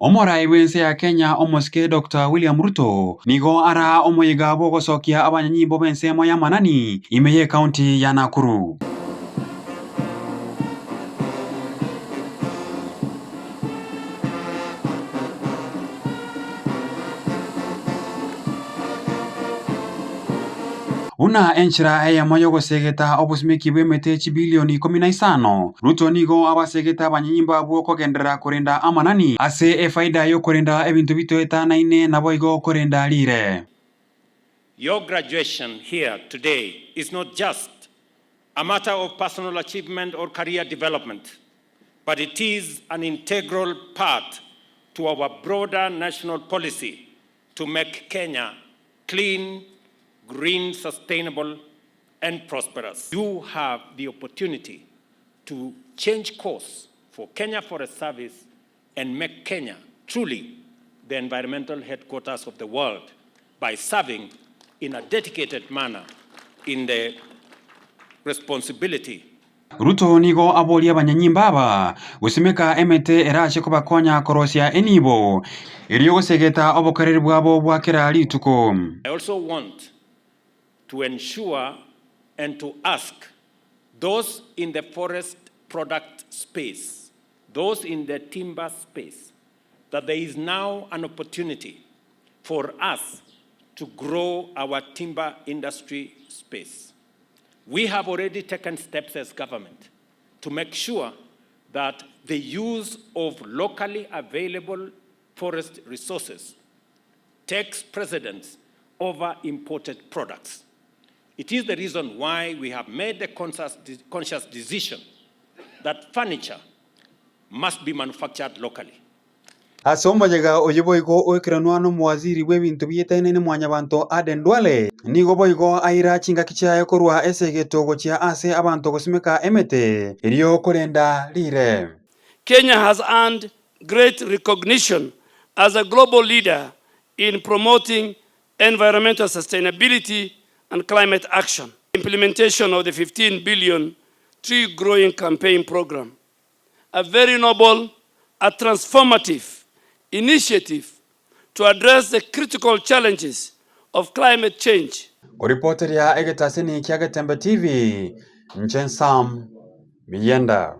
Omorai wense ya Kenya omoske Dr. William Ruto nigo ara omoiga bogo sokia abanyanyimbo bense moya manani imeye county ya Nakuru. Una enchira eya moyogo segeta obusmiki bwemete bilioni 15 Ruto nigo abasegeta abanyanyimbo abo kogendera kurinda amanani ase faida yo kurinda ebintu bito etanaine naboigo kurinda lire. Your graduation here today is not just a matter of personal achievement or career development, but it is an integral part to our broader national policy to make Kenya clean, green, sustainable, and prosperous. You have the opportunity to change course for Kenya Forest Service and make Kenya truly the environmental headquarters of the world by serving in a dedicated manner in the responsibility. Ruto nigo aboli abanyanyimba aba gusimeka emete erashe ko bakonya korosia enibo iriyo segeta obokareri bwabo bwakera lituko. I also want to ensure and to ask those in the forest product space, those in the timber space, that there is now an opportunity for us to grow our timber industry space. We have already taken steps as government to make sure that the use of locally available forest resources takes precedence over imported products. It is the reason why we have made the conscious decision that furniture must be manufactured locally. Asomba jega oyiboigo oikiranwano mwaziri webintu biyetene mwanyabanto Aden Duale nigo boigo aira chinga kichaye korwa esegeto gochia ase abantu gosimeka emete iriyo korenda lire. Kenya has earned great recognition as a global leader in promoting environmental sustainability and climate action. Implementation of the 15 billion tree growing campaign program, a very noble, a transformative initiative to address the critical challenges of climate change. Reporter ya Getembe TV, Sam Miyenda.